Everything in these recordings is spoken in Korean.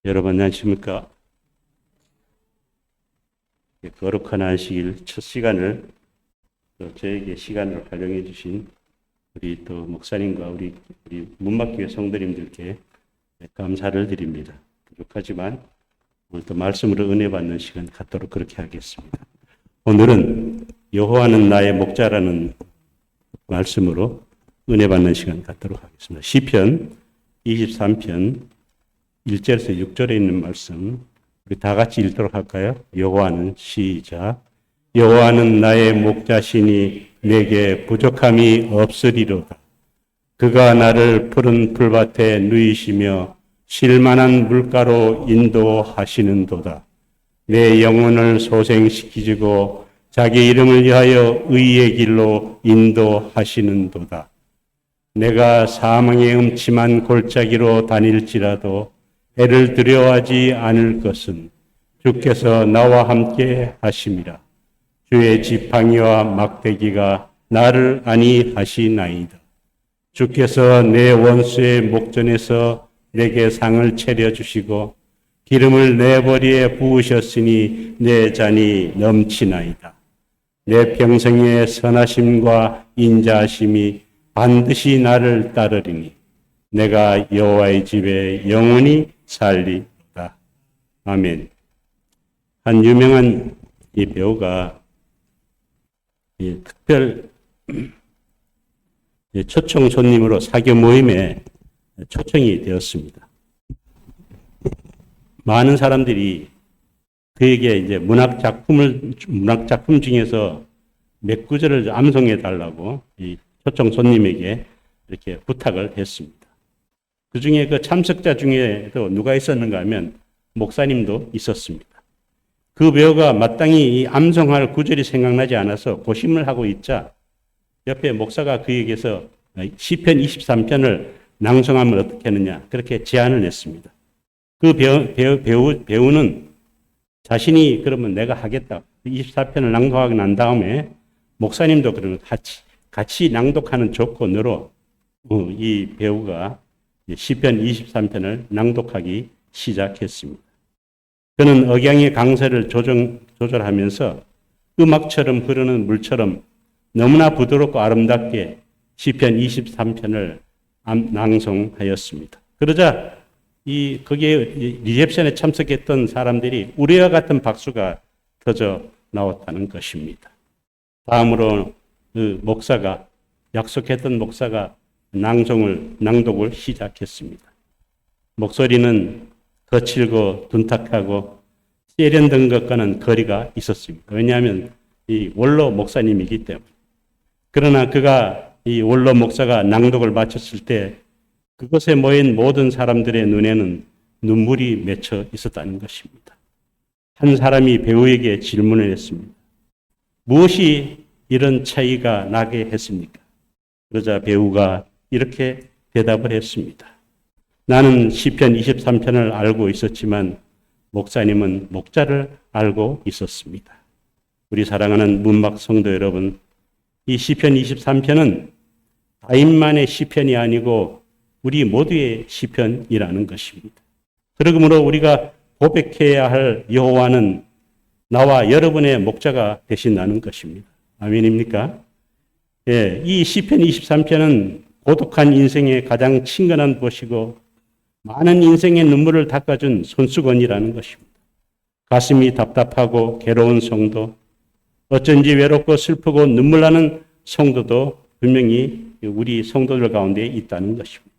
여러분 안녕하십니까? 거룩한 안식일 첫 시간을 또 저에게 시간을 활용해 주신 우리 또 목사님과 우리 문막교회 성도님들께 감사를 드립니다. 부족하지만 오늘 또 말씀으로 은혜 받는 시간 갖도록 그렇게 하겠습니다. 오늘은 여호와는 나의 목자라는 말씀으로 은혜 받는 시간 갖도록 하겠습니다. 시편 23편 1절에서 6절에 있는 말씀 우리 다 같이 읽도록 할까요? 여호와는 시작. 여호와는 나의 목자시니 내게 부족함이 없으리로다. 그가 나를 푸른 풀밭에 누이시며 쉴만한 물가로 인도하시는도다. 내 영혼을 소생시키시고 자기 이름을 위하여 의의 길로 인도하시는도다. 내가 사망의 음침한 골짜기로 다닐지라도 해를 두려워하지 않을 것은 주께서 나와 함께 하심이라. 주의 지팡이와 막대기가 나를 안위하시나이다. 주께서 내 원수의 목전에서 내게 상을 차려주시고 기름을 내 머리에 부으셨으니 내 잔이 넘치나이다. 내 평생의 선하심과 인자하심이 반드시 나를 따르리니 내가 여호와의 집에 영원히 살리다. 아멘. 한 유명한 이 배우가 특별 초청 손님으로 사교 모임에 초청이 되었습니다. 많은 사람들이 그에게 이제 문학 작품 중에서 몇 구절을 암송해 달라고 이 초청 손님에게 이렇게 부탁을 했습니다. 그 중에 그 참석자 중에도 누가 있었는가 하면 목사님도 있었습니다. 그 배우가 마땅히 이 암송할 구절이 생각나지 않아서 고심을 하고 있자 옆에 목사가 그에게서 시편 23편을 낭송하면 어떻게 하느냐 그렇게 제안을 했습니다. 그 배우는 자신이 그러면 내가 하겠다. 24편을 낭독하고 난 다음에 목사님도 그러면 같이 낭독하는 조건으로 이 배우가 시편 23편을 낭독하기 시작했습니다. 그는 억양의 강세를 조절하면서 음악처럼 흐르는 물처럼 너무나 부드럽고 아름답게 시편 23편을 낭송하였습니다. 그러자 거기에 리셉션에 참석했던 사람들이 우레와 같은 박수가 터져 나왔다는 것입니다. 다음으로 그 약속했던 목사가 낭독을 시작했습니다. 목소리는 거칠고 둔탁하고 세련된 것과는 거리가 있었습니다. 왜냐하면 이 원로 목사님이기 때문에. 그러나 그가 이 원로 목사가 낭독을 마쳤을 때 그곳에 모인 모든 사람들의 눈에는 눈물이 맺혀 있었다는 것입니다. 한 사람이 배우에게 질문을 했습니다. 무엇이 이런 차이가 나게 했습니까? 그러자 배우가 이렇게 대답을 했습니다. 나는 시편 23편을 알고 있었지만 목사님은 목자를 알고 있었습니다. 우리 사랑하는 문막 성도 여러분, 이 시편 23편은 다윗만의 시편이 아니고 우리 모두의 시편이라는 것입니다. 그러므로 우리가 고백해야 할 여호와는 나와 여러분의 목자가 되신다는 것입니다. 아멘입니까? 예, 이 시편 23편은 고독한 인생의 가장 친근한 곳이고 많은 인생의 눈물을 닦아준 손수건이라는 것입니다. 가슴이 답답하고 괴로운 성도, 어쩐지 외롭고 슬프고 눈물 나는 성도도 분명히 우리 성도들 가운데 있다는 것입니다.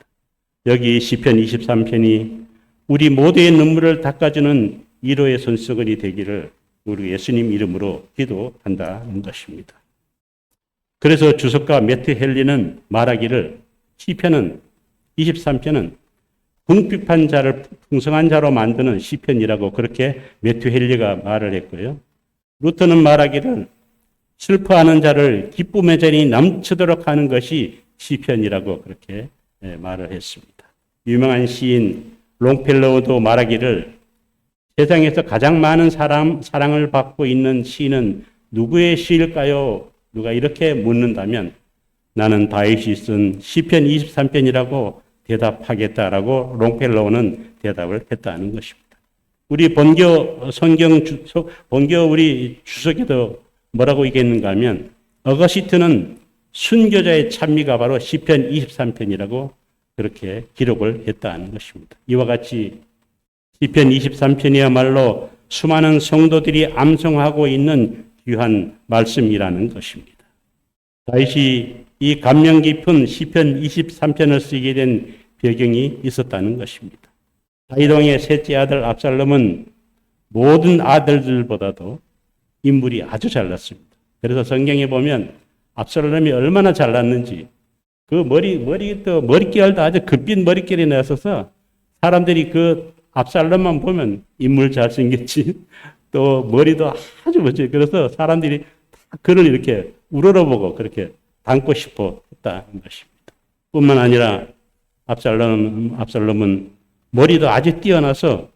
여기 시편 23편이 우리 모두의 눈물을 닦아주는 위로의 손수건이 되기를 우리 예수님 이름으로 기도한다는 것입니다. 그래서 주석가 매트 헨리는 말하기를 시편은 23편은 궁핍한 자를 풍성한 자로 만드는 시편이라고 그렇게 매트 헨리가 말을 했고요. 루터는 말하기를 슬퍼하는 자를 기쁨의 잔이 넘치도록 하는 것이 시편이라고 그렇게 말을 했습니다. 유명한 시인 롱펠로우도 말하기를 세상에서 가장 많은 사랑을 받고 있는 시인은 누구의 시일까요? 누가 이렇게 묻는다면 나는 다윗이 쓴 시편 23편이라고 대답하겠다라고 롱펠로우는 대답을 했다는 것입니다. 우리 본교 우리 주석에도 뭐라고 얘기했는가 하면 어거시트는 순교자의 찬미가 바로 시편 23편이라고 그렇게 기록을 했다는 것입니다. 이와 같이 시편 23편이야말로 수많은 성도들이 암송하고 있는 귀한 말씀이라는 것입니다. 다윗이 이 감명 깊은 시편 23편을 쓰게 된 배경이 있었다는 것입니다. 다윗 왕의 셋째 아들 압살롬은 모든 아들들보다도 인물이 아주 잘났습니다. 그래서 성경에 보면 압살롬이 얼마나 잘났는지 그 머릿결도 아주 급빈 머릿결이 나서서 사람들이 그 압살롬만 보면 인물 잘생겼지 또 머리도 아주 멋져요. 그래서 사람들이 다 그를 이렇게 우러러보고 그렇게 닮고 싶어 했다는 것입니다. 뿐만 아니라 압살롬은 머리도 아주 뛰어나서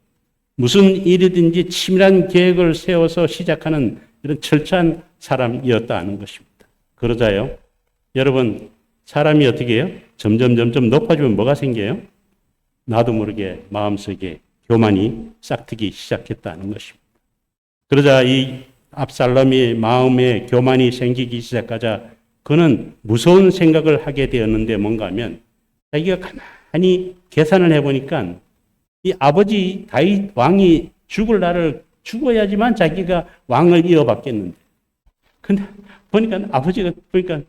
무슨 일이든지 치밀한 계획을 세워서 시작하는 이런 철저한 사람이었다는 것입니다. 그러자요, 여러분 사람이 어떻게 해요? 점점 높아지면 뭐가 생겨요? 나도 모르게 마음속에 교만이 싹트기 시작했다는 것입니다. 그러자 이 압살롬이 마음에 교만이 생기기 시작하자 그는 무서운 생각을 하게 되었는데 뭔가 하면 자기가 가만히 계산을 해보니까 이 아버지 다윗 왕이 죽을 날을 죽어야지만 자기가 왕을 이어받겠는데 근데 보니까 아버지가 보니까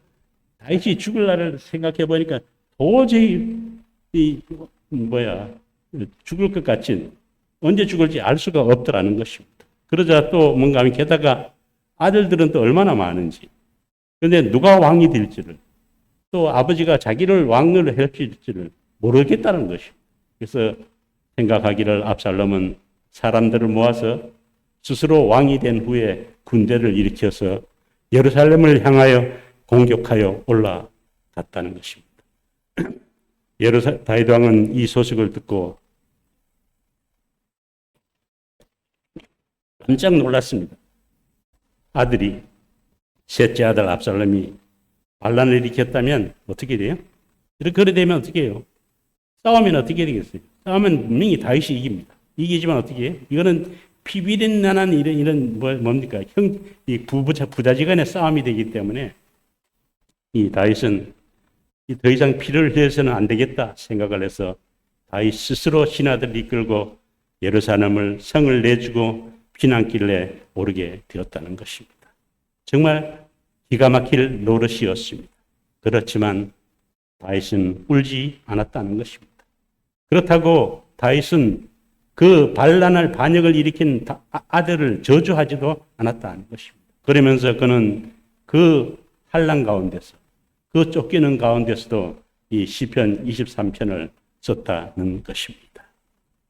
다윗이 죽을 날을 생각해 보니까 도저히 죽을 것 같이 언제 죽을지 알 수가 없더라는 것입니다. 그러자 또 뭔가 하면 게다가 아들들은 또 얼마나 많은지 그런데 누가 왕이 될지를 또 아버지가 자기를 왕으로 해줄지를 모르겠다는 것입니다. 그래서 생각하기를 압살롬은 사람들을 모아서 스스로 왕이 된 후에 군대를 일으켜서 예루살렘을 향하여 공격하여 올라갔다는 것입니다. 다윗 왕은 이 소식을 듣고 깜짝 놀랐습니다. 아들이 셋째 아들 압살롬이 반란을 일으켰다면 어떻게 돼요? 그렇게 되면 어떻게 해요? 싸우면 어떻게 되겠어요? 싸우면 분명히 다윗이 이깁니다. 이기지만 어떻게 해요? 이거는 피비린난한 이런 뭡니까? 이 부자지간의 싸움이 되기 때문에 이 다윗은 더 이상 피를 흘려서는 안 되겠다 생각을 해서 다윗 스스로 신하들을 이끌고 예루살렘을 성을 내주고 피난길에 오르게 되었다는 것입니다. 정말 기가 막힐 노릇이었습니다. 그렇지만 다윗은 울지 않았다는 것입니다. 그렇다고 다윗은 그 반역을 일으킨 아들을 저주하지도 않았다는 것입니다. 그러면서 그는 그 환난 가운데서 그 쫓기는 가운데서도 이 시편 23편을 썼다는 것입니다.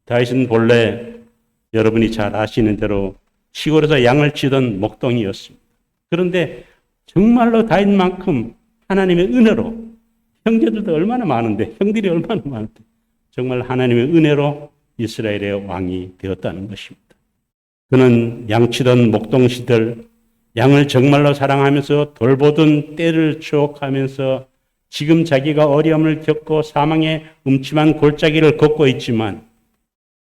다윗은 본래 여러분이 잘 아시는 대로 시골에서 양을 치던 목동이었습니다. 그런데 정말로 다윗만큼 하나님의 은혜로 형제들도 얼마나 많은데 형들이 얼마나 많은데 정말 하나님의 은혜로 이스라엘의 왕이 되었다는 것입니다. 그는 양치던 목동 시절 양을 정말로 사랑하면서 돌보던 때를 추억하면서 지금 자기가 어려움을 겪고 사망의 음침한 골짜기를 걷고 있지만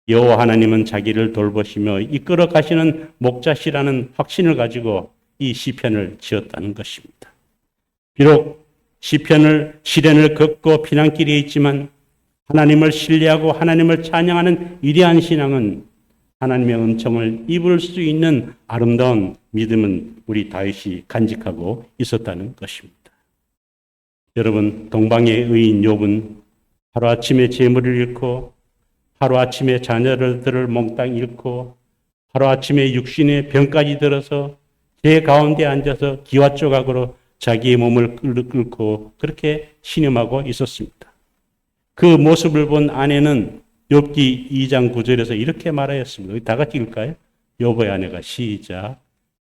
여호와 하나님은 자기를 돌보시며 이끌어 가시는 목자시라는 확신을 가지고 이 시편을 지었다는 것입니다. 비록 시련을 겪고 피난길에 있지만 하나님을 신뢰하고 하나님을 찬양하는 위대한 신앙은 하나님의 은총을 입을 수 있는 아름다운 믿음은 우리 다윗이 간직하고 있었다는 것입니다. 여러분, 동방의 의인 욥은 하루아침에 재물을 잃고 하루아침에 자녀들을 몽땅 잃고 하루아침에 육신의 병까지 들어서 제 가운데 앉아서 기와 조각으로 자기의 몸을 끓고 그렇게 신음하고 있었습니다. 그 모습을 본 아내는 욥기 2장 9절에서 이렇게 말하였습니다. 다 같이 읽을까요? 욥의 아내가 시작.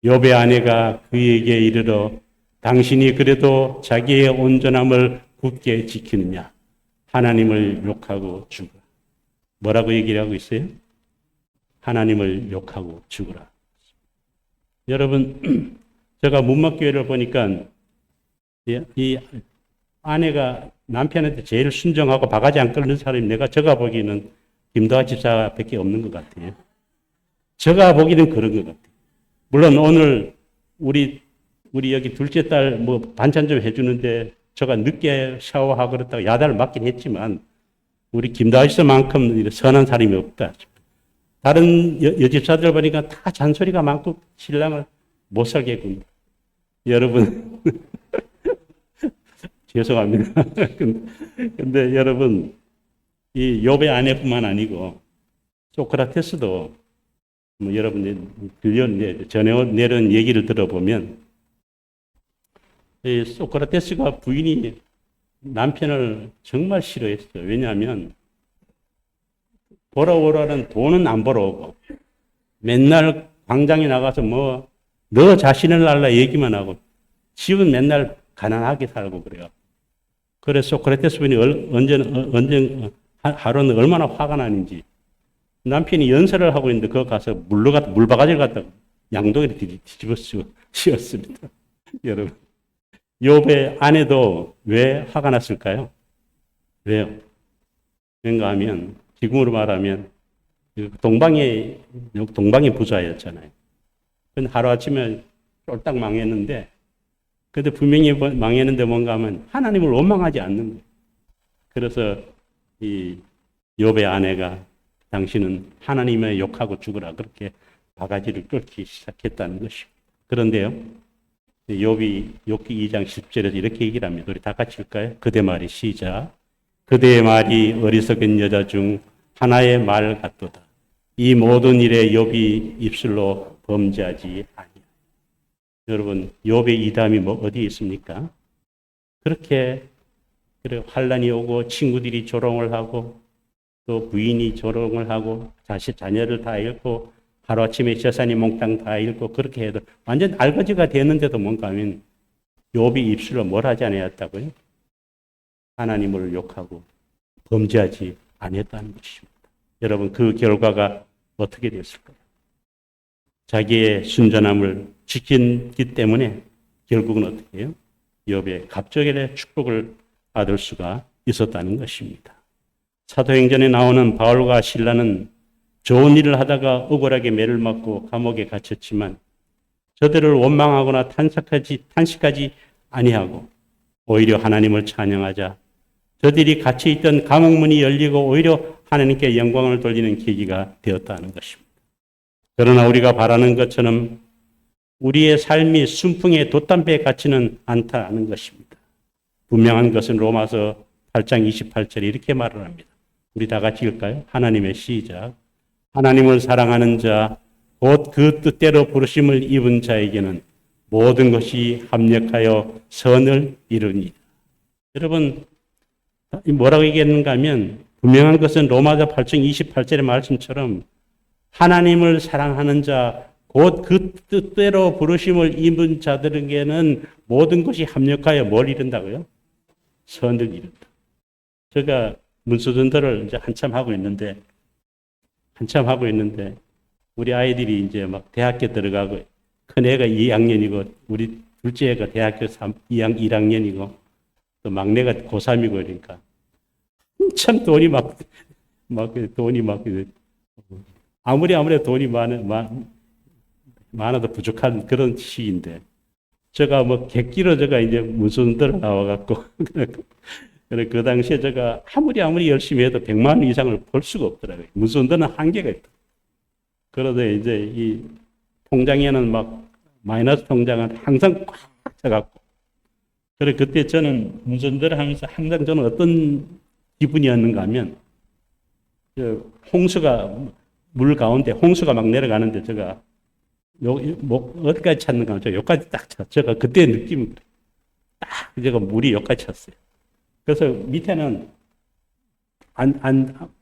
욥의 아내가 그에게 이르러 당신이 그래도 자기의 온전함을 굳게 지키느냐? 하나님을 욕하고 죽으라. 뭐라고 얘기를 하고 있어요? 하나님을 욕하고 죽으라. 여러분, 제가 문막교회를 보니까 이 아내가 남편한테 제일 순정하고 바가지 안 끓는 사람이 내가 제가 보기에는 김도하 집사밖에 없는 것 같아요. 제가 보기에는 그런 것 같아요. 물론 오늘 우리 여기 둘째 딸 뭐 반찬 좀 해주는데 제가 늦게 샤워하고 그랬다가 야단을 맞긴 했지만 우리 김도하 집사만큼 선한 사람이 없다. 다른 여집사들 보니까 다 잔소리가 많고 신랑을 못 살게 군다. 여러분 죄송합니다. 근데 여러분 이 욥의 아내뿐만 아니고 소크라테스도 뭐 여러분이 전해 내려온 얘기를 들어보면 이 소크라테스가 부인이 남편을 정말 싫어했어요. 왜냐하면 벌어오라는 돈은 안 벌어오고 맨날 광장에 나가서 뭐 너 자신을 알라 얘기만 하고 집은 맨날 가난하게 살고 그래요. 그래서 소크라테스 부인이 하루는 얼마나 화가 나는지 남편이 연설을 하고 있는데 그거 가서 물바가지를 갖다가 양동이를 뒤집어 씌웠습니다. 여러분, 욥의 아내도 왜 화가 났을까요? 왜요? 왜인가 하면 지금으로 말하면 동방의 부자였잖아요. 근데 하루아침에 쫄딱 망했는데 근데 분명히 망했는데 뭔가 하면 하나님을 원망하지 않는 거예요. 그래서 이 욥의 아내가 당신은 하나님을 욕하고 죽으라 그렇게 바가지를 끓기 시작했다는 것이죠. 그런데요. 욥이 욥기 2장 10절에서 이렇게 얘기를 합니다. 우리 다 같이 읽을까요? 그대 말이 시작. 그대의 말이 어리석은 여자 중 하나의 말 같도다. 이 모든 일에 욥이 입술로 범죄하지 아니하니. 여러분, 욥의 이담이 어디에 있습니까? 그렇게 환란이 오고 친구들이 조롱을 하고 또 부인이 조롱을 하고 자녀를 다 잃고 하루아침에 재산이 몽땅 다 잃고 그렇게 해도 완전 알거지가 되는데도 뭔가 하면 욥이 입술로 뭘 하지 않았다고요? 하나님을 욕하고 범죄하지 않았다는 것입니다. 여러분 그 결과가 어떻게 됐을까요? 자기의 순전함을 지켰기 때문에 결국은 어떻게 해요? 욥의 갑절의 축복을 받을 수가 있었다는 것입니다. 사도행전에 나오는 바울과 실라는 좋은 일을 하다가 억울하게 매를 맞고 감옥에 갇혔지만 저들을 원망하거나 탄식하지 아니하고 오히려 하나님을 찬양하자 저들이 갇혀 있던 감옥문이 열리고 오히려 하나님께 영광을 돌리는 계기가 되었다는 것입니다. 그러나 우리가 바라는 것처럼 우리의 삶이 순풍의 돛담배에 갇히는 않다는 것입니다. 분명한 것은 로마서 8장 28절에 이렇게 말을 합니다. 우리 다 같이 읽을까요? 하나님의 시작. 하나님을 사랑하는 자, 곧 그 뜻대로 부르심을 입은 자에게는 모든 것이 합력하여 선을 이루니. 여러분, 뭐라고 얘기했는가 하면 분명한 것은 로마서 8장 28절의 말씀처럼 하나님을 사랑하는 자, 곧 그 뜻대로 부르심을 입은 자들에게는 모든 것이 합력하여 뭘 이룬다고요? 선을 이룬다. 제가 문서전도를 이제 한참 하고 있는데 우리 아이들이 이제 막 대학교 들어가고 큰 애가 2학년이고 우리 둘째 애가 대학교 1학년이고 또 막내가 고3이고 그러니까 한참 돈이 아무리 돈이 많아도 부족한 그런 시기인데 제가 뭐 객기로 제가 이제 문서전도를 나와갖고 그래 그 당시에 제가 아무리 열심히 해도 100만 원 이상을 벌 수가 없더라고요. 문서전도는 한계가 있다. 그러다 이제 이 통장에는 막 마이너스 통장은 항상 꽉 차갖고 그래 그때 저는 문서전도를 하면서 항상 저는 어떤 기분이었는가 하면 홍수가 물 가운데 홍수가 막 내려가는데 제가 어디까지 찼는가 하면 여기까지 딱 찼어요. 제가 그때 느낌이 그래요. 딱 제가 물이 여기까지 찼어요. 그래서 밑에는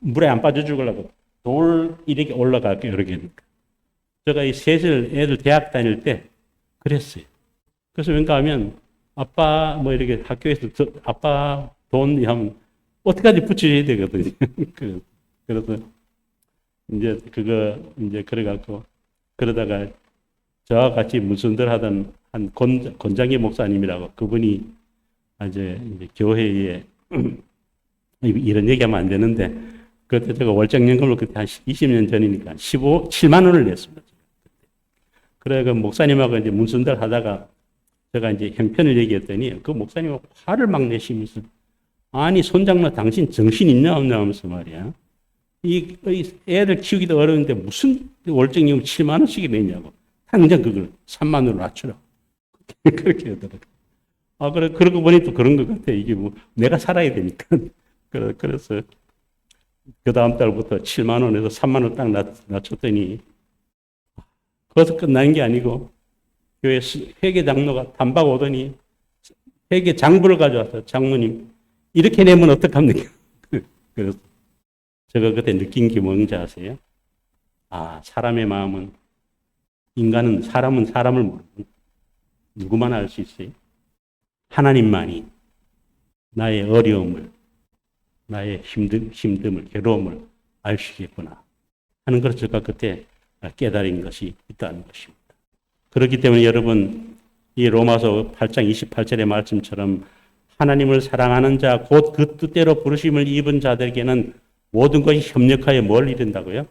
물에 안 빠져 죽으려고 돌 이렇게 올라가고 이렇게. 제가 이 셋을 애들 대학 다닐 때 그랬어요. 그래서 왠가 하면 아빠 뭐 이렇게 학교에서 아빠 돈 하면 어떻게까지 붙여야 되거든요. 그래서 이제 그래갖고 그러다가 저와 같이 문선들 하던 한 권장희 목사님이라고 그분이 이제 교회에 이런 얘기하면 안 되는데, 그때 제가 월정연금을 그때 한 20년 전이니까 7만 원을 냈습니다. 그래, 그 목사님하고 이제 문순들 하다가 제가 이제 형편을 얘기했더니 그 목사님하고 화를 막 내시면서, 아니, 손장로 당신 정신 있냐 없냐 하면서 말이야. 이 애들 키우기도 어려운데 무슨 월정연금 7만 원씩이 내냐고. 당장 그걸 3만 원으로 낮추라. 그렇게 하더라고요. 아, 그래, 그러고 보니 또 그런 것 같아. 이게 뭐, 내가 살아야 되니까. 그래서, 그 다음 달부터 7만 원에서 3만 원 딱 낮췄더니, 거기서 끝나는 게 아니고, 교회 회계 장로가 단박 오더니, 회계 장부를 가져와서, 장모님, 이렇게 내면 어떡합니까? 그래서, 제가 그때 느낀 게 뭔지 아세요? 아, 사람의 마음은, 사람은 사람을 모르고, 누구만 알 수 있어요? 하나님만이 나의 어려움을, 나의 힘듦을, 괴로움을 알 수 있겠구나 하는 것을 제가 그때 깨달은 것이 있다는 것입니다. 그렇기 때문에 여러분, 이 로마서 8장 28절의 말씀처럼 하나님을 사랑하는 자, 곧 그 뜻대로 부르심을 입은 자들에게는 모든 것이 협력하여 뭘 이룬다고요?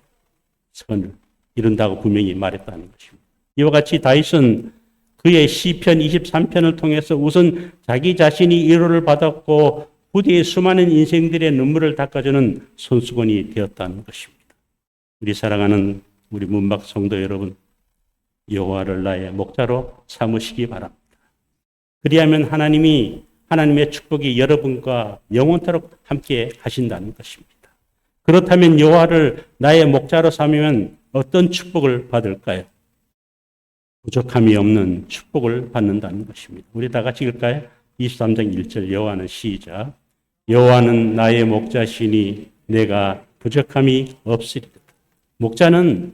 선을 이룬다고 분명히 말했다는 것입니다. 이와 같이 다윗은 그의 시편 23편을 통해서 우선 자기 자신이 위로를 받았고 후대의 수많은 인생들의 눈물을 닦아주는 손수건이 되었다는 것입니다. 우리 사랑하는 우리 문막 성도 여러분, 여호와를 나의 목자로 삼으시기 바랍니다. 그리하면 하나님의 축복이 여러분과 영원토록 함께 하신다는 것입니다. 그렇다면 여호와를 나의 목자로 삼으면 어떤 축복을 받을까요? 부족함이 없는 축복을 받는다는 것입니다. 우리 다 같이 읽을까요? 23장 1절 여호와는 시작. 여호와는 나의 목자시니 내가 부족함이 없으리라. 목자는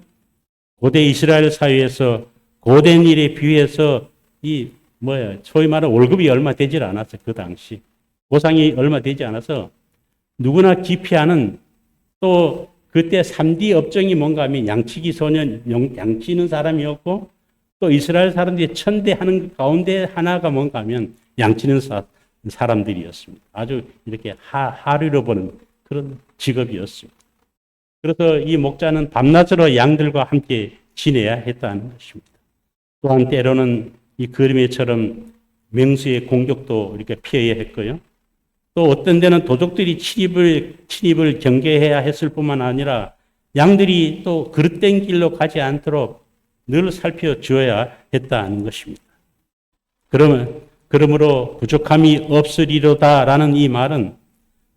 고대 이스라엘 사회에서 고된 일에 비해서 소위 말하는 월급이 얼마 되질 않았어요. 그 당시. 보상이 얼마 되지 않아서 누구나 기피하는, 또 그때 3D 업종이 뭔가 하면 양치기 소년, 양치는 사람이었고, 또 이스라엘 사람들이 천대하는 가운데 하나가 뭔가 하면 양치는 사람들이었습니다. 아주 이렇게 하류로 보는 그런 직업이었습니다. 그래서 이 목자는 밤낮으로 양들과 함께 지내야 했다는 것입니다. 또한 때로는 이 그림에처럼 맹수의 공격도 이렇게 피해야 했고요. 또 어떤 데는 도적들이 침입을 경계해야 했을 뿐만 아니라 양들이 또 그릇된 길로 가지 않도록 늘 살펴주어야 했다는 것입니다. 그러므로 부족함이 없으리로다라는 이 말은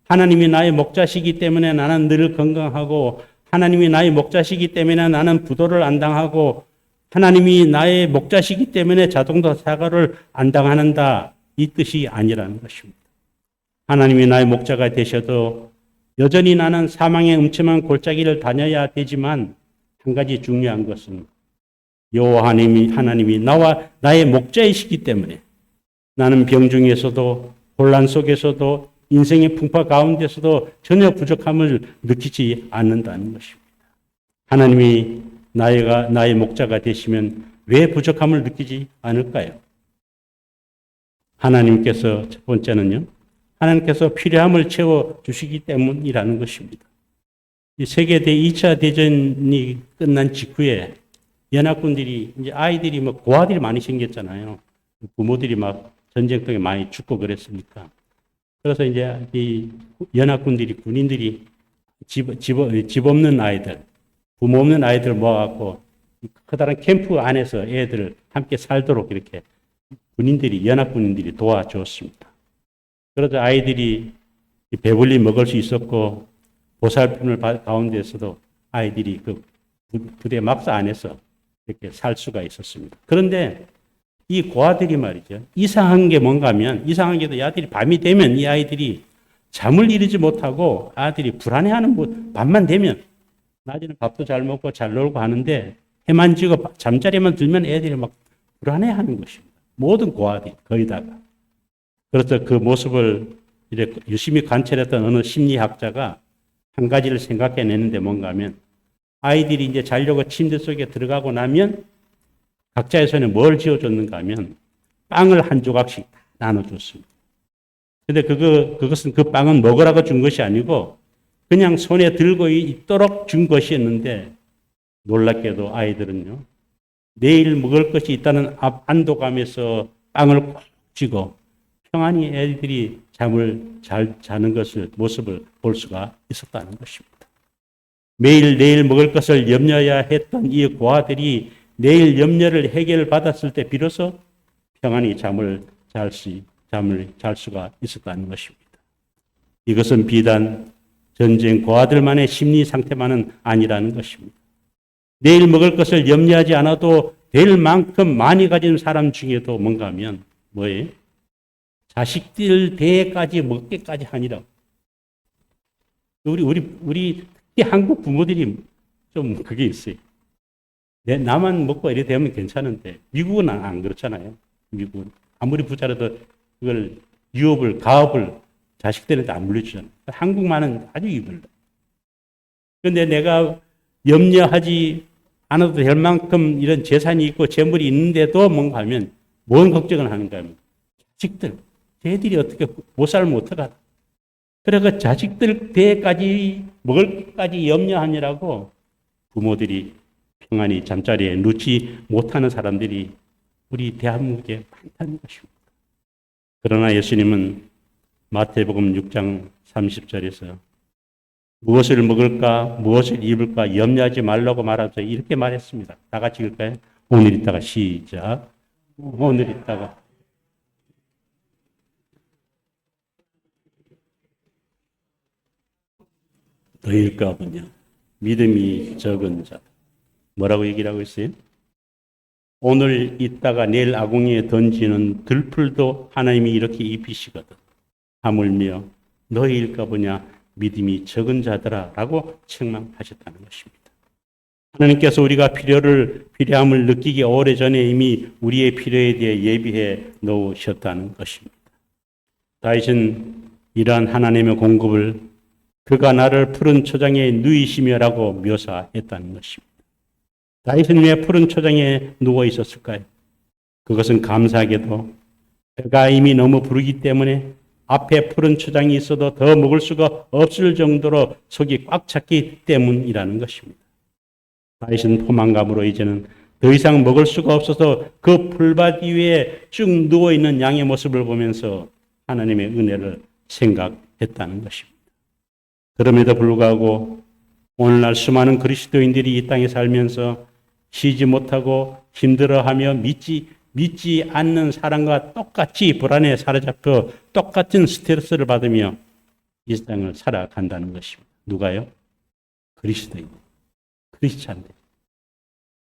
하나님이 나의 목자시기 때문에 나는 늘 건강하고, 하나님이 나의 목자시기 때문에 나는 부도를 안 당하고, 하나님이 나의 목자시기 때문에 자동차 사고를 안 당하는다, 이 뜻이 아니라는 것입니다. 하나님이 나의 목자가 되셔도 여전히 나는 사망의 음침한 골짜기를 다녀야 되지만, 한 가지 중요한 것은 여호와 하나님이 나와 나의 목자이시기 때문에 나는 병중에서도 혼란 속에서도 인생의 풍파 가운데서도 전혀 부족함을 느끼지 않는다는 것입니다. 하나님이 나의 목자가 되시면 왜 부족함을 느끼지 않을까요? 하나님께서, 첫 번째는요, 하나님께서 필요함을 채워주시기 때문이라는 것입니다. 이 세계대 2차 대전이 끝난 직후에 연합군들이, 이제 아이들이 고아들이 많이 생겼잖아요. 부모들이 막 전쟁통에 많이 죽고 그랬으니까. 그래서 이제 이 연합군들이, 군인들이 집 없는 아이들, 부모 없는 아이들 모아갖고 커다란 캠프 안에서 애들을 함께 살도록 이렇게 연합군인들이 도와주었습니다. 그러자 아이들이 배불리 먹을 수 있었고, 보살핌을 가운데서도 아이들이 그 부대 막사 안에서 이렇게 살 수가 있었습니다. 그런데 이 고아들이 말이죠, 이상한 게 뭔가 하면, 이상한 게도 이 아들이 밤이 되면 이 아이들이 잠을 이루지 못하고 아들이 불안해하는, 밤만 되면 낮에는 밥도 잘 먹고 잘 놀고 하는데 해만 지고 잠자리만 들면 애들이 막 불안해하는 것입니다. 모든 고아들이 거의 다가. 그래서 그 모습을 이렇게 유심히 관찰했던 어느 심리학자가 한 가지를 생각해내는데 뭔가 하면, 아이들이 이제 자려고 침대 속에 들어가고 나면 각자의 손에 뭘 쥐어줬는가 하면 빵을 한 조각씩 나눠줬습니다. 근데 그것은 그 빵은 먹으라고 준 것이 아니고 그냥 손에 들고 있도록 준 것이었는데 놀랍게도 아이들은요. 내일 먹을 것이 있다는 안도감에서 빵을 꼭 쥐고 평안히 애들이 잠을 잘 자는 모습을 볼 수가 있었다는 것입니다. 매일 내일 먹을 것을 염려해야 했던 이 고아들이 내일 염려를 해결받았을 때 비로소 평안히 잠을 잘 수가 있었다는 것입니다. 이것은 비단 전쟁 고아들만의 심리 상태만은 아니라는 것입니다. 내일 먹을 것을 염려하지 않아도 될 만큼 많이 가진 사람 중에도 뭔가 하면 뭐예요? 자식들 대까지 먹게까지 하니라고. 우리 특히 한국 부모들이 좀 그게 있어요. 나만 먹고 이래 되면 괜찮은데 미국은 안 그렇잖아요. 미국은 아무리 부자라도 그걸 가업을 자식들한테 안 물려주잖아요. 한국만은 아주 이별다. 그런데 내가 염려하지 않아도 될 만큼 이런 재산이 있고 재물이 있는데도 뭔가 하면 뭔 걱정을 하는가 하면 자식들, 쟤들이 어떻게 못 살면 어떡하다. 그래 그 자식들 배까지 먹을 것까지 염려하느라고 부모들이 평안히 잠자리에 누지 못하는 사람들이 우리 대한민국에 많다는 것입니다. 그러나 예수님은 마태복음 6장 30절에서 무엇을 먹을까, 무엇을 입을까 염려하지 말라고 말하면서 이렇게 말했습니다. 다 같이 읽을까요? 오늘 있다가 시작. 오늘 있다가 너희일까 보냐. 믿음이 적은 자. 뭐라고 얘기를 하고 있어요? 오늘 있다가 내일 아궁이에 던지는 들풀도 하나님이 이렇게 입히시거든. 하물며 너희일까 보냐 믿음이 적은 자들아 라고 책망하셨다는 것입니다. 하나님께서 우리가 필요함을 느끼기 오래전에 이미 우리의 필요에 대해 예비해 놓으셨다는 것입니다. 다윗은 이러한 하나님의 공급을 그가 나를 푸른 초장에 누이시며라고 묘사했다는 것입니다. 다윗은 왜 푸른 초장에 누워 있었을까요? 그것은 감사하게도 배가 이미 너무 부르기 때문에 앞에 푸른 초장이 있어도 더 먹을 수가 없을 정도로 속이 꽉 찼기 때문이라는 것입니다. 다윗은 포만감으로 이제는 더 이상 먹을 수가 없어서 그 풀밭 위에 쭉 누워있는 양의 모습을 보면서 하나님의 은혜를 생각했다는 것입니다. 그럼에도 불구하고 오늘날 수많은 그리스도인들이 이 땅에 살면서 쉬지 못하고 힘들어하며 믿지 않는 사람과 똑같이 불안에 사로잡혀 똑같은 스트레스를 받으며 이 땅을 살아간다는 것입니다. 누가요? 그리스도인, 크리스찬들.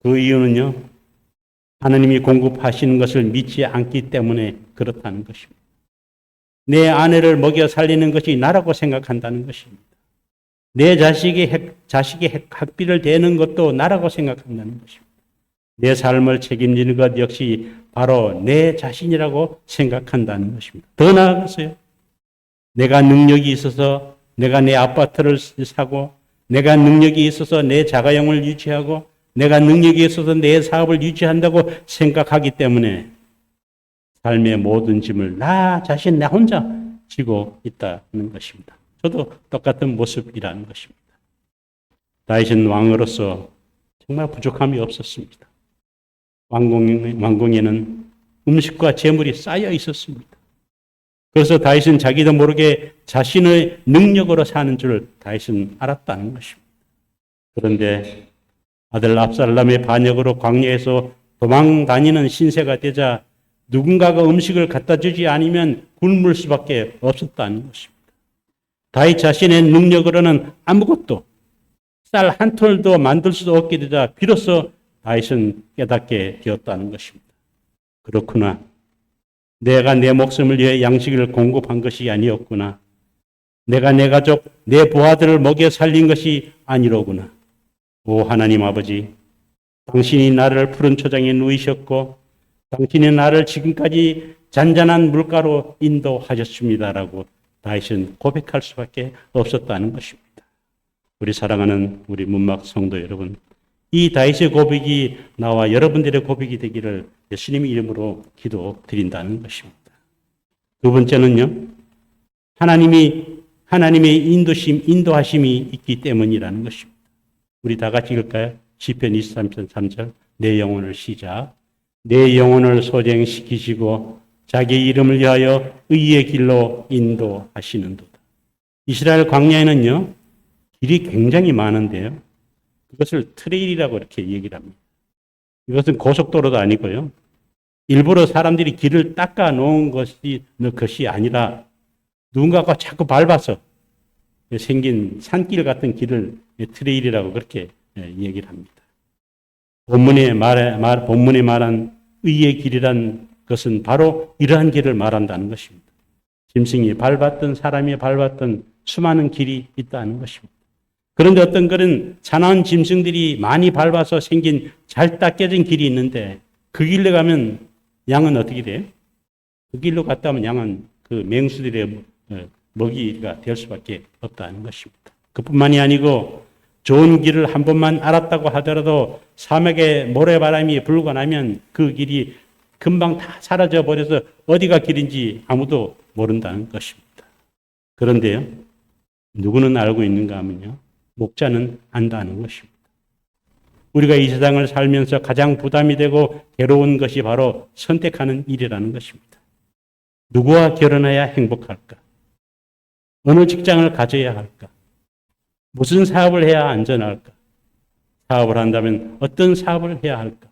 그 이유는요, 하나님이 공급하시는 것을 믿지 않기 때문에 그렇다는 것입니다. 내 아내를 먹여 살리는 것이 나라고 생각한다는 것입니다. 내 자식의 학비를 대는 것도 나라고 생각한다는 것입니다. 내 삶을 책임지는 것 역시 바로 내 자신이라고 생각한다는 것입니다. 더 나아가서요. 내가 능력이 있어서 내가 내 아파트를 사고 내가 능력이 있어서 내 자가용을 유지하고 내가 능력이 있어서 내 사업을 유지한다고 생각하기 때문에 삶의 모든 짐을 나 혼자 지고 있다는 것입니다. 저도 똑같은 모습이라는 것입니다. 다윗은 왕으로서 정말 부족함이 없었습니다. 왕궁에는 음식과 재물이 쌓여 있었습니다. 그래서 다윗은 자기도 모르게 자신의 능력으로 사는 줄 다윗은 알았다는 것입니다. 그런데 아들 압살롬의 반역으로 광야에서 도망 다니는 신세가 되자 누군가가 음식을 갖다 주지 않으면 굶을 수밖에 없었다는 것입니다. 다윗 자신의 능력으로는 아무것도 쌀 한 톨도 만들 수 없게 되자 비로소 다윗은 깨닫게 되었다는 것입니다. 그렇구나. 내가 내 목숨을 위해 양식을 공급한 것이 아니었구나. 내가 내 가족, 내 부하들을 먹여 살린 것이 아니로구나. 오 하나님 아버지, 당신이 나를 푸른 초장에 누이셨고 당신이 나를 지금까지 잔잔한 물가로 인도하셨습니다라고 다윗은 고백할 수밖에 없었다는 것입니다. 우리 사랑하는 우리 문막 성도 여러분, 이 다윗의 고백이 나와 여러분들의 고백이 되기를 예수님의 이름으로 기도드린다는 것입니다. 두 번째는요, 하나님의 인도하심이 있기 때문이라는 것입니다. 우리 다 같이 읽을까요? 시편 23편 3절. 내 영혼을 시작. 내 영혼을 소생시키시고 자기 이름을 위하여 의의 길로 인도하시는도다. 이스라엘 광야에는요, 길이 굉장히 많은데요. 그것을 트레일이라고 이렇게 얘기를 합니다. 이것은 고속도로도 아니고요. 일부러 사람들이 길을 닦아 놓은 것이 아니라 누군가가 자꾸 밟아서 생긴 산길 같은 길을 트레일이라고 그렇게 얘기를 합니다. 본문에 말한 의의 길이란 것은 바로 이러한 길을 말한다는 것입니다. 짐승이 밟았던 사람이 밟았던 수많은 길이 있다는 것입니다. 그런데 어떤 그런 사나운 짐승들이 많이 밟아서 생긴 잘 닦여진 길이 있는데 그 길로 가면 양은 어떻게 돼요? 그 길로 갔다 오면 양은 그 맹수들의 먹이가 될 수밖에 없다는 것입니다. 그뿐만이 아니고 좋은 길을 한 번만 알았다고 하더라도 사막에 모래바람이 불고 나면 그 길이 금방 다 사라져 버려서 어디가 길인지 아무도 모른다는 것입니다. 그런데요, 누구는 알고 있는가 하면요, 목자는 안다는 것입니다. 우리가 이 세상을 살면서 가장 부담이 되고 괴로운 것이 바로 선택하는 일이라는 것입니다. 누구와 결혼해야 행복할까? 어느 직장을 가져야 할까? 무슨 사업을 해야 안전할까? 사업을 한다면 어떤 사업을 해야 할까?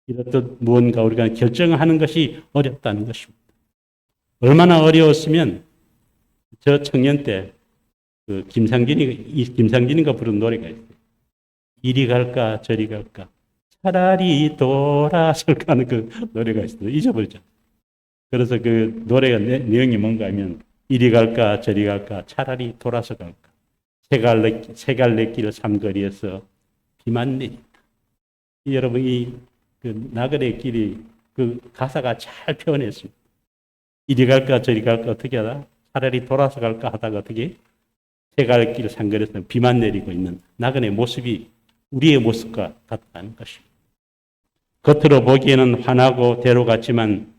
이렇듯 무언가 우리가 결정하는 것이 어렵다는 것입니다. 얼마나 어려웠으면 저 청년 때 그 김상진이가 부른 노래가 있어요. 이리 갈까 저리 갈까 차라리 돌아설까 하는 그 노래가 있어요. 잊어버렸죠. 그래서 그 노래가 내용이 뭔가 하면 이리 갈까 저리 갈까 차라리 돌아서 갈까 세갈래길 삼거리에서 비만 내린다. 여러분 그 나그네 길이 그 가사가 잘 표현했습니다. 이리 갈까 저리 갈까 어떻게 하다 차라리 돌아서 갈까 하다가 어떻게 세갈길 삼거리에서 비만 내리고 있는 나그네 모습이 우리의 모습과 같다는 것입니다. 겉으로 보기에는 환하고 대로 같지만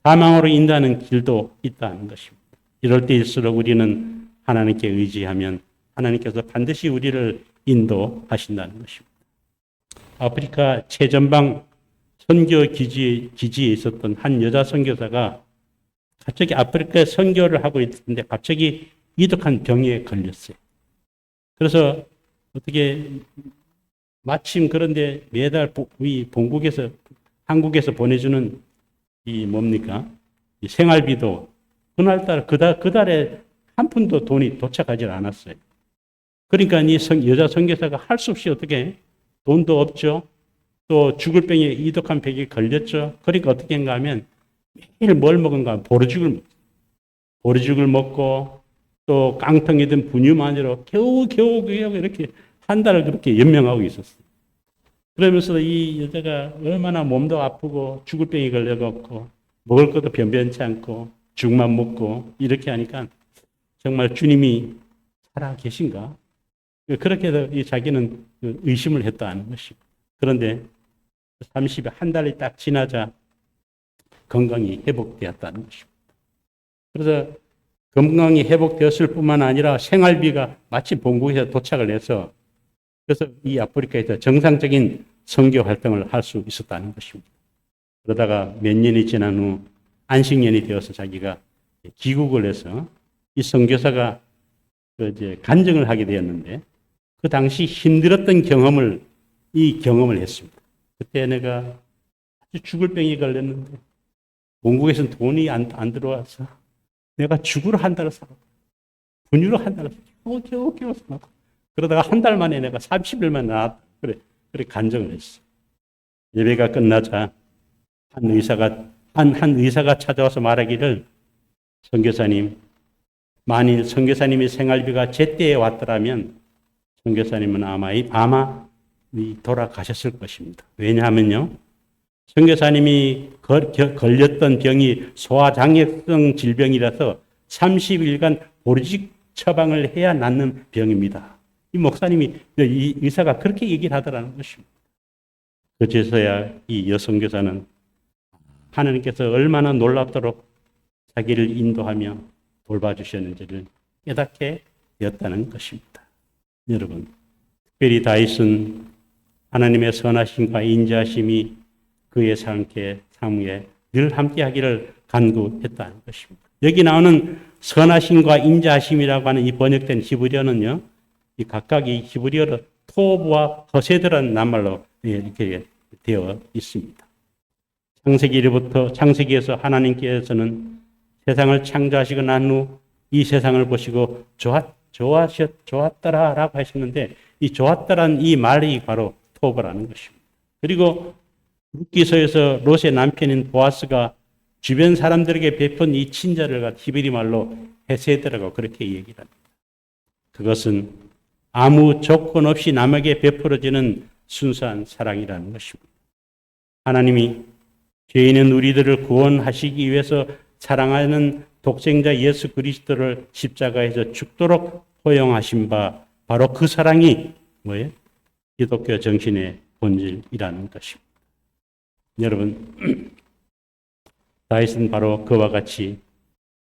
사망으로 인도하는 길도 있다는 것입니다. 이럴 때일수록 우리는 하나님께 의지하면 하나님께서 반드시 우리를 인도하신다는 것입니다. 아프리카 최전방 선교 기지에 있었던 한 여자 선교사가 갑자기 아프리카에 선교를 하고 있는데 갑자기 이독한 병에 걸렸어요. 그래서 어떻게 마침 그런데 매달 한국에서 보내주는 이 생활비도 그날따라 그달에 한 푼도 돈이 도착하지 않았어요. 그러니까 이 여자 선교사가 할 수 없이 어떻게 돈도 없죠. 또 죽을 병에 이독한 병에 걸렸죠. 그러니까 어떻게 했는가 하면 매일 뭘 먹은가 보리죽을 먹고 또 깡통이 든 분유만으로 겨우 이렇게 한 달을 그렇게 연명하고 있었어요. 그러면서 이 여자가 얼마나 몸도 아프고 죽을 병이 걸려갖고 먹을 것도 변변치 않고 죽만 먹고 이렇게 하니까 정말 주님이 살아 계신가? 그렇게 해서 자기는 의심을 했다는 것이고. 그런데 한 달이 딱 지나자 건강이 회복되었다는 것입니다. 그래서 건강이 회복되었을 뿐만 아니라 생활비가 마치 본국에서 도착을 해서 그래서 이 아프리카에서 정상적인 선교 활동을 할 수 있었다는 것입니다. 그러다가 몇 년이 지난 후 안식년이 되어서 자기가 귀국을 해서 이 선교사가 이제 간증을 하게 되었는데 그 당시 힘들었던 경험을 했습니다. 그때 내가 아주 죽을 병이 걸렸는데 본국에서는 돈이 안 들어와서 내가 죽으러 한 달을 살았고 분유로 한 달을 겨우 살았고 그러다가 한 달 만에 내가 30일만 나왔다. 그래 간증을 했어. 예배가 끝나자 한 의사가 찾아와서 말하기를 선교사님, 만일 선교사님의 생활비가 제때에 왔더라면 선교사님은 아마 돌아가셨을 것입니다. 왜냐하면요, 선교사님이 걸렸던 병이 소화장애성 질병이라서 30일간 보리식 처방을 해야 낫는 병입니다. 이 목사님이, 이 의사가 그렇게 얘기를 하더라는 것입니다. 그제서야 이 여선교사는 하나님께서 얼마나 놀랍도록 자기를 인도하며 돌봐주셨는지를 깨닫게 되었다는 것입니다. 여러분, 특별히 다윗은 하나님의 선하심과 인자하심이 그의 삶에 늘 함께하기를 간구했다는 것입니다. 여기 나오는 선하심과 인자하심이라고 하는 이 번역된 히브리어는요, 이 각각이 히브리어로 토브와 허세드라는 낱말로 이렇게 되어 있습니다. 창세기에서 하나님께서는 세상을 창조하시고 난 후 이 세상을 보시고 좋았더라라고 하셨는데, 이 좋았더라는 이 말이 바로 토브라는 것입니다. 그리고 룻기서에서 롯의 남편인 보아스가 주변 사람들에게 베푼 이 친절을 히브리 말로 헤세드라고 그렇게 얘기를 합니다. 그것은 아무 조건 없이 남에게 베풀어지는 순수한 사랑이라는 것입니다. 하나님이 죄인은 우리들을 구원하시기 위해서 사랑하는 독생자 예수 그리스도를 십자가에서 죽도록 허용하신 바 바로 그 사랑이 뭐예요? 기독교 정신의 본질이라는 것입니다. 여러분, 다윗은 바로 그와 같이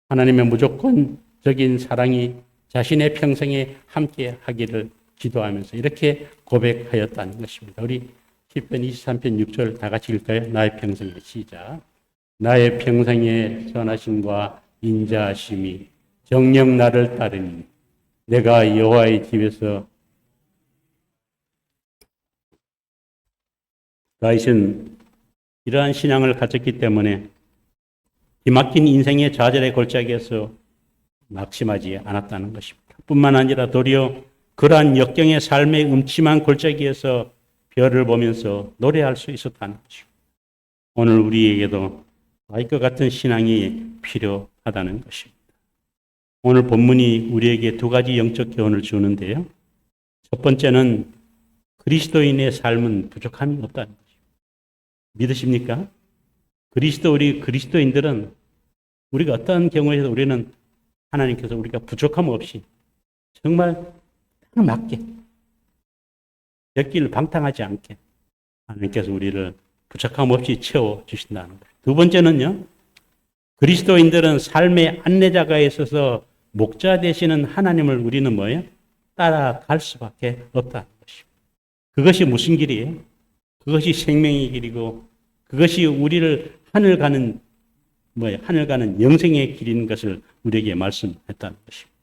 하나님의 무조건적인 사랑이 자신의 평생에 함께 하기를 기도하면서 이렇게 고백하였다는 것입니다. 우리 시편 23편 6절 다 같이 읽을까요? 나의 평생의 시작. 나의 평생의 선하심과 인자하심이 정녕 나를 따르니 내가 여호와의 집에서. 다윗은 이러한 신앙을 가졌기 때문에 기막힌 인생의 좌절의 골짜기에서 낙심하지 않았다는 것입니다. 뿐만 아니라 도리어 그러한 역경의 삶의 음침한 골짜기에서 별을 보면서 노래할 수 있었다는 것입니다. 오늘 우리에게도 다윗과 같은 신앙이 필요하다는 것입니다. 오늘 본문이 우리에게 두 가지 영적 교훈을 주는데요. 첫 번째는 그리스도인의 삶은 부족함이 없다는 것입니다. 믿으십니까? 우리 그리스도인들은 우리가 어떤 경우에도 우리는 하나님께서 우리가 부족함 없이 정말 딱 맞게 몇 길 방탕하지 않게 하나님께서 우리를 부족함 없이 채워주신다는 거예요. 두 번째는요, 그리스도인들은 삶의 안내자가 있어서 목자 되시는 하나님을 우리는 뭐예요? 따라갈 수밖에 없다는 것입니다. 그것이 무슨 길이에요? 그것이 생명의 길이고 그것이 우리를 하늘 가는 영생의 길인 것을 우리에게 말씀했다는 것입니다.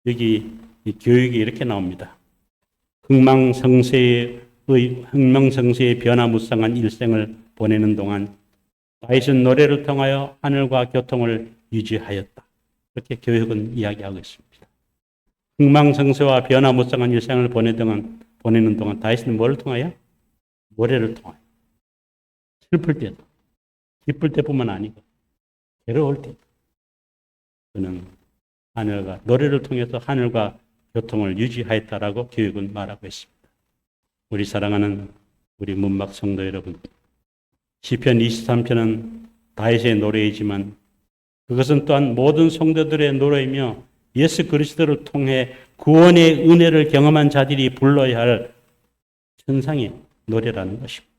여기 교육이 이렇게 나옵니다. 흥망성쇠의 변화무쌍한 일생을 보내는 동안 다윗은 노래를 통하여 하늘과 교통을 유지하였다. 그렇게 교육은 이야기하고 있습니다. 흥망성쇠와 변화무쌍한 일생을 보내는 동안 다윗은 뭘 통하여? 노래를 통하여. 슬플 때도, 기쁠 때뿐만 아니고 괴로울 때도 그는 노래를 통해서 하늘과 교통을 유지하였다라고 교육은 말하고 있습니다. 우리 사랑하는 우리 문막 성도 여러분, 시편 23편은 다윗의 노래이지만 그것은 또한 모든 성도들의 노래이며 예수 그리스도를 통해 구원의 은혜를 경험한 자들이 불러야 할 천상의 노래라는 것입니다.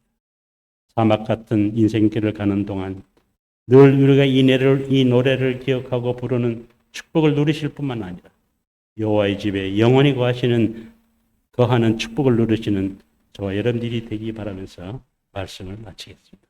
사막 같은 인생길을 가는 동안 늘 우리가 이 노래를 기억하고 부르는 축복을 누리실 뿐만 아니라 여호와의 집에 영원히 거하는 축복을 누리시는 저와 여러분들이 되기 바라면서 말씀을 마치겠습니다.